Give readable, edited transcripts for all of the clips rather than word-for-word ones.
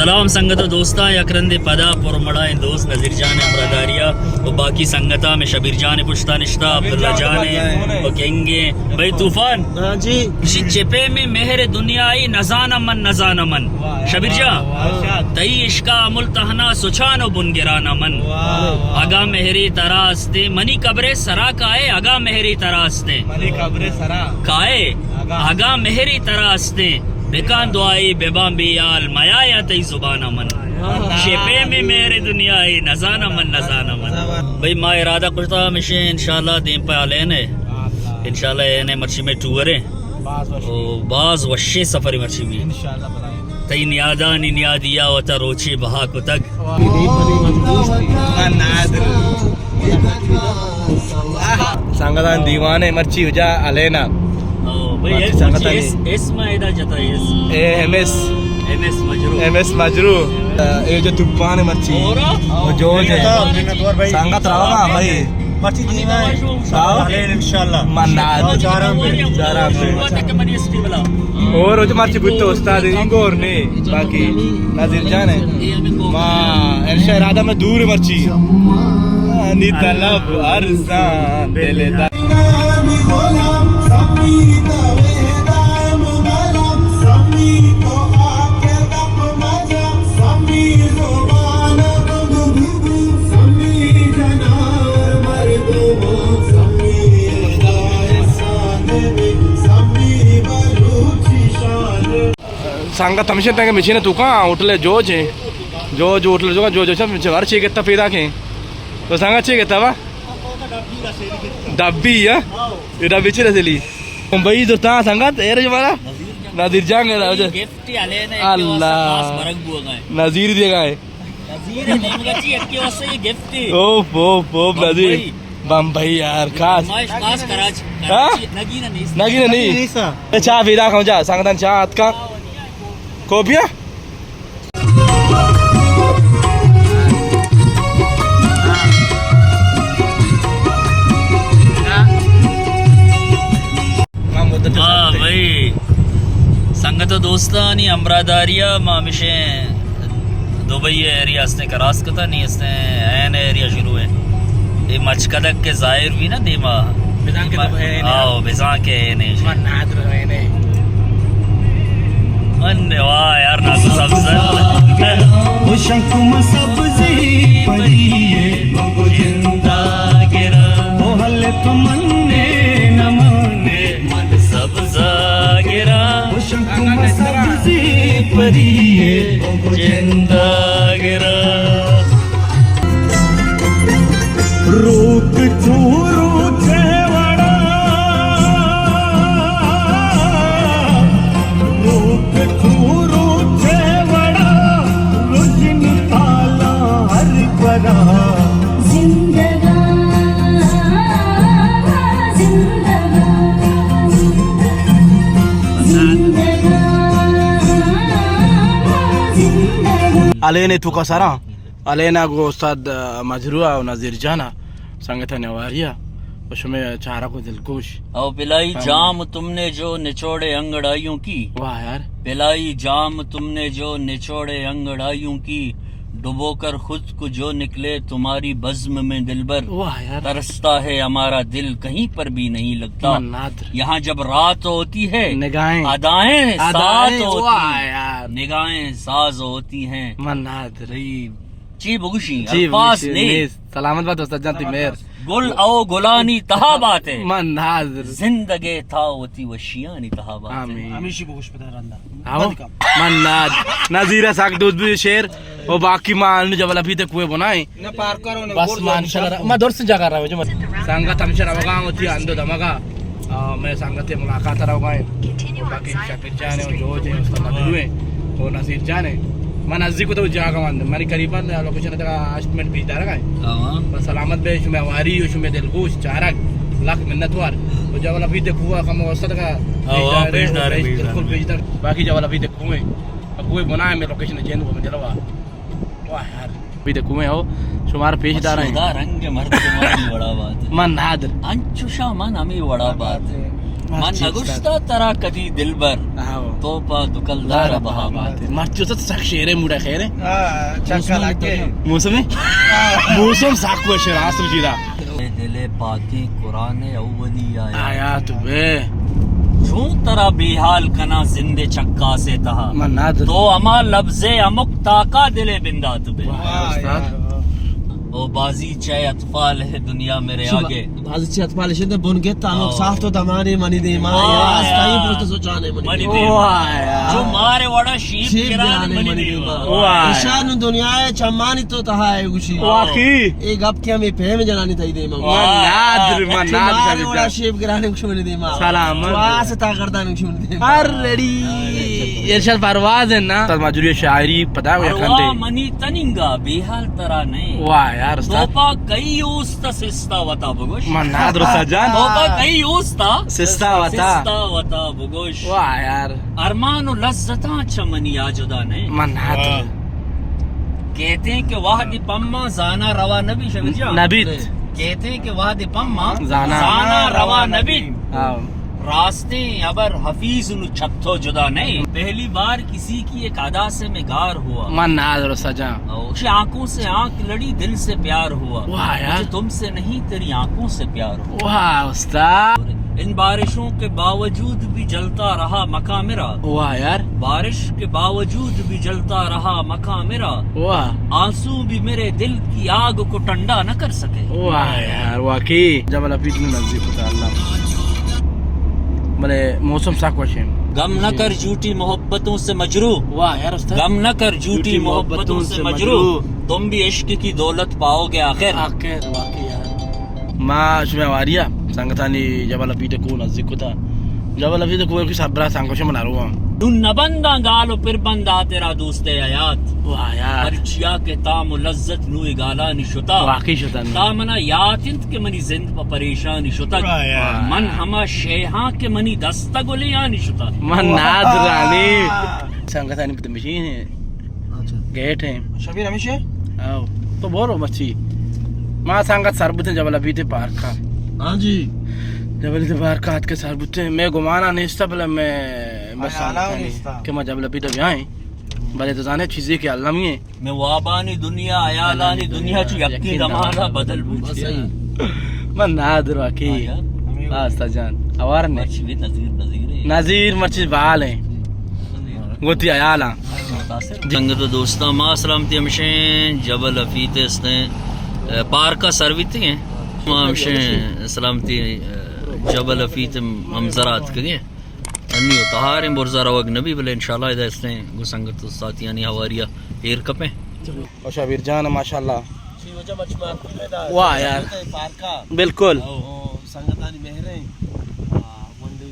سلام سنگت و دوستاں یکرند پدا پرمڑا دوست نذیر جان امراداریہ و باقی سنگتا میں شبیر جان پشتا نشتہ عبداللہ جان و کہیں بھائی طوفان جی چپے میں مہر دنیای نزان من نزان من شبیر جان تئی عشقا ملتہنا سچان و بنگران من اگا مہری تراستے منی قبر سرا کائے اگا مہری تراستے منی قبر سرا کائے اگا مہری تراستے بکان دعائی بیبان بیال میا یا تی زبان من شپے میں میرے دنیای نزان من نزان من بھئی ما ارادہ کرتا ہمیشہ انشاءاللہ دین پہ آلین ہے انشاءاللہ یہ مرچی میں ٹور ہے باز وشی سفری مرچی میں تی نیادا نی نیادیا و تا روچی بہا کتگ سنگتان دیوانے مرچی ہو جا علینا اسم ایدہ جتا ایم ایس مجرو یہ جو تپانے مرچی جو سنگت رہا بھائی مرچی انشاءاللہ اور وہ جو مرچی بھتے استاد انگور نے باقی ناظر جانے انشاء ارادہ میں دور مرچی نی طلب ارزان دل دا سانگا تمشن تنگ مشین تو کہاں ہوٹل جوج ہے جوج ہوٹل جو سب گھر چیک کتا پیدا کے تو سانگا چیک کتا وا ڈبی ہے یہ ڈبی چھ رسلی ممبئی جو تا سانگا ایر جو مارا نذیر جان گیا گفٹ علینا اللہ نذیر دے گئے اوف اوف اوف نذیر بمبئی یار خاص نگینا نہیں چاہ پیدا کھاؤں جا سانگتان چاہ ہاتھ کا کوبیا بھائی سنگت دوستانی امراداریہ ما ہمیشہ دبئی ایریا اس نے کراس کتا نہیں اس نے این ایریا شروع ہے یہ مچکدک کے ظاہر بھی نا دیما آو بزان کے اینے من واہ یار ناسو سبزر شکم سبزی پریے زندہ گرا وہ حلق مننے نمانے من سبزہ گرا شکم سبزی پریے زندہ گرا روک چورو چیوڑا روک چورو چیوڑا رجن تالا ہر کرا علینا تو کا سارا علینا کو استاد مجروح و نذیر جانا سنگتا نواریہ اس میں چارہ کو دلکوش او پلائی جام تم نے جو نچوڑے انگڑائیوں کی واہ یار پلائی جام تم نے جو نچوڑے انگڑائیوں کی ڈبو کر خود کو جو نکلے تمہاری بزم میں دلبر واہ یار ترستا ہے ہمارا دل کہیں پر بھی نہیں لگتا نادر یہاں جب رات ہوتی ہے نگاہیں ادائیں ساتھ ہوتی واہ ہیں یار نگاہیں ساز ہوتی ہیں من نادر چی بگوشی الفاظ نیز سلامت بات استاد جانتی میر گل او گلانی تہا بات ہے من نادر زندگی تھا ہوتی وشیانی تہا بات ہے آمین ہمیشہ بگوش پتہ رندہ من نادر نذیر ساک دوست بھی شیر وہ باقی مان جب ابھی تک ہوئے بنائیں نہ پار کرو نہ بس مان شکر میں دور سے جا کر رہا ہوں جو سانگت ہم شرا وگاں ہوتی اندو دمگا میں سانگت ملاقات رہا ہوں باقی شاکر جانے اور جو جے استاد نبیلو ہیں اور نذیر جانے میں نزدیک کو تو جا کا مان میں قریبا لوکیشن تک اسٹیمیٹ بھیج دارا ہے بس سلامت بے شمع واری شمع دلگوش چارک لاکھ منت وار تو جب ابھی تک ہوا کم استاد کا بالکل بھیج دار باقی جب ابھی تک ہوئے کوئی بنا ہے میں لوکیشن چینج کو مجلوا واہ یار ابھی تک ہوئے ہو شمار پیش دار ہیں رنگ مرد مانی وڑا بات من نادر انچوشا من ہمیں وڑا بات من نگشتا ترا کدی دلبر تو پا دکلدار بہامات مرچو تو سخ شیرے موڑا خیر ہے چکا لگے موسم ہے موسم سخ کو شیر آسم جیدہ دل پاکی قرآن اولی آیا آیات بے چون ترا بی حال کنا زند چکا سے تہا من نادر تو اما لفظ امک تاکا دل بندات بے او بازی چے اطفال ہے دنیا میرے آگے بعضی چی اطفال شده بونگت تعلق ساخت و دمانی منی دیما یا استایی پرست سوچانے منی منی دیما دیما جو مارے وڑا شیب شیب گرانے گرانے منی منی دیما دیما اشان دنیا ہے چمانی تو تہا ہے گوشی واقعی ایک اب کیا میں پہم جنانی تایی دیما من نادر مارے وڑا شیب گرانے گوشی منی دیما سلامت واس تا کردان گوشی منی دیما ارڑی ارشاد پرواز ہے نا مجوری شاعری پتا ہے اروا کھنڈے منی تننگا بی حال ترا نہیں واہ یار استاد توپا کئی اوستا سستا وطا بگوش من نادر استاد جان توپا کئی اوستا سستا وطا سستا وطا بگوش واہ یار ارمان و لذتاں چمنی آجدہ نہیں من نادر کہتے ہیں کہ وحد پما زانا روا نبی شبیر جان نبیت کہتے ہیں کہ وحد پما زانا روا نبی ہاں راستے ابر حفیظ نو چھتو جدا نہیں پہلی بار کسی کی ایک ادا سے میں گار ہوا من نادر استاد جان اس آنکھوں سے آنکھ لڑی دل سے پیار ہوا واہ یار مجھے تم سے نہیں تیری آنکھوں سے پیار ہوا واہ استاد ان بارشوں کے باوجود بھی جلتا رہا مکہ میرا واہ یار بارش کے باوجود بھی جلتا رہا مکہ میرا واہ آنسو بھی میرے دل کی آگ کو ٹھنڈا نہ کر سکے واہ یار واقعی جب اپیت میں نزدیک ہوتا اللہ بلے موسم ساک وشیم غم نہ کر جھوٹی محبتوں سے مجروح واہ یار استاد غم نہ کر جھوٹی محبتوں سے مجروح تم بھی عشق کی دولت پاؤ گے آخر آخر واقعی یار ما شما واریا سانگتانی جبل اپیت کو نزدیک ہوتا جبل اپیت کو کی صبرا سانگو شما نارو دن نہ بندہ گالو پھر بندہ تیرا دوست حیات واہ یار پرچیا کے تام و لذت نوی گالا نشتا واقعی شتن تامنا یاتنت کے منی زند پا پریشان شتا من ہما شیہاں کے منی دستا گلیاں نشتا من نادرانی سانگتانی پتہ مشین ہے گیٹ ہیں شبیر ہمیشہ آو تو بولو مچھی ما سانگت سربتیں جبل اپیت پارک کا ہاں جی جبل اپیت پارک کا کے سربتیں میں گمانا نیستا بلے میں بس کہ میں جبل اپیت بیائیں بلے تو جانے چیزیں کہ اللہ میں میں وابانی دنیا عیالانی دنیا چو یکی زمانہ بدل بوچھیا من نادر واقعی آستا جان اوارنے مرچ بھی نظیر نظیر مرچی بال ہیں گوتی عیالاں جنگت دوستاں ما سلامتی ہمشیں جبل افیت اس نے پارکا سرویتی ہیں ما ہمشیں سلامتی جبل افیت ممزرات کریے انی و تہاریں برزا روگ نبی بلے انشاءاللہ ادھا اس نے گو سنگت ساتھی یعنی حواریہ ایر کپیں اور شابیر جان ماشاءاللہ چی وجہ مچمار کل میدان واہ یار پارکا بالکل سنگتانی مہریں ونڈی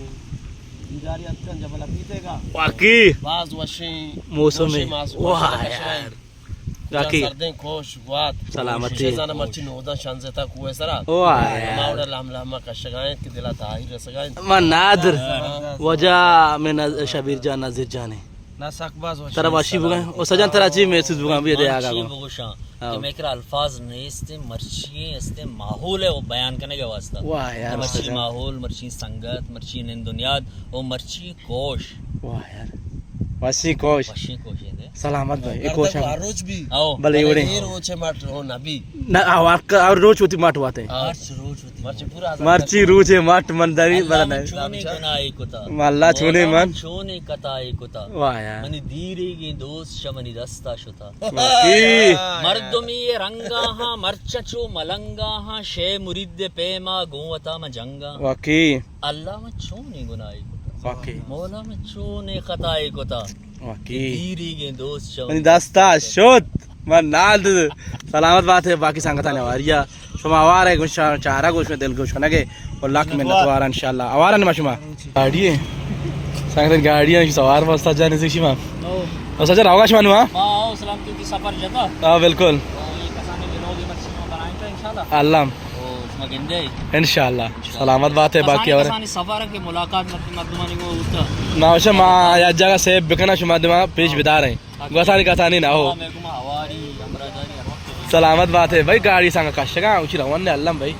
دیداری اتکن جبل اپیتے گا واقعی بعض وشیں موسم میں واہ یار واقعی سردیں خوش گوات سلامتی شیزانہ مرچی نودہ شانزے تک ہوئے سرا واہ یار ماوڑا لام لاما کشگائیں کہ دلہ تاہیر رسگائیں من نادر وجہ میں شابیر جان نظیر جانے نا ساک باز وشیں ترا واشی بگائیں اور سجان ترا چی محسوس بگائیں بھی دے آگا مرچی گو بگوشاں کہ میں کرا الفاظ نہیں استے مرچی استے ماحول ہے وہ بیان کرنے کے واسطہ واہ یار مرچی ماحول مرچی سنگت مرچی نندنیاد اور مرچی کوش واہ یار واسی کوش وشی کوش ہے دے سلامت بھائی ایک کوش ہر روز بھی آو بلے اوڑے ہیر روچے مٹ ہو نبی نہ اور روچ ہوتی ماٹ واتے مرچ روچ ہوتی مرچی پورا مرچی روچے ماٹ مندری بڑا اللہ نہیں چونے گنائی کتا اللہ چونے من چونے کتائی کتا واہ یار منی دیری گی دوست شمنی دستا شتا واقعی مردمی رنگا ہاں مرچچو ملنگا ہاں شے مرید پیما گوتا مجنگا واقعی اللہ میں چونے گنائی کتا واقعی مولا میں چونے خطائی کتا واقعی دیری گی دوست منی شمنی دستا شد من نادر سلامت بات ہے باقی سانگتانے واریا شما آوار ہے گوش چارہ گوش میں دل گوش کنگے اور لاکھ محنت وارا انشاءاللہ آوارا نما شما گاڑی ہے سانگتانے گاڑی ہے سوار بستا جانے سے شما اور سجا رہوگا شما نوا آو سلام کی سفر جتا ہاں بالکل یہ کسانے لوگی مرچی میں بنائیں گے انشاءاللہ اللہ اس میں گندے انشاءاللہ سلامت بات ہے باقی اور کسانے سفر کے ملاقات مردمانی کو ہوتا ناوشا ما یا جگہ سے بکنا شما دما پیش بتا رہے ہیں گوثانی کتانی نہ ہو سلامت بات ہے بھائی گاڑی سانگا کاشگا اچھی روان نے اللہ بھائی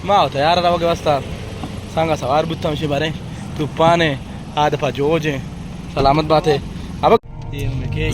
ما ہوتا یار رہو کے واسطہ سانگا سوار بودتا ہمشی بارے دپانے آدھا جوجیں سلامت بات ہے اب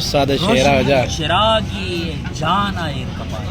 ಉಸ್ತಾದ ಶೇರಾ ವಜಾ ಶಿರಾಗಿ ಜಾನ ಇರ್ಕಪಾಯ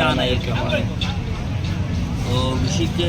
ಜಾನ ಇರ್ಕಪಾಯ ಓ ವಿಶಿಕೆ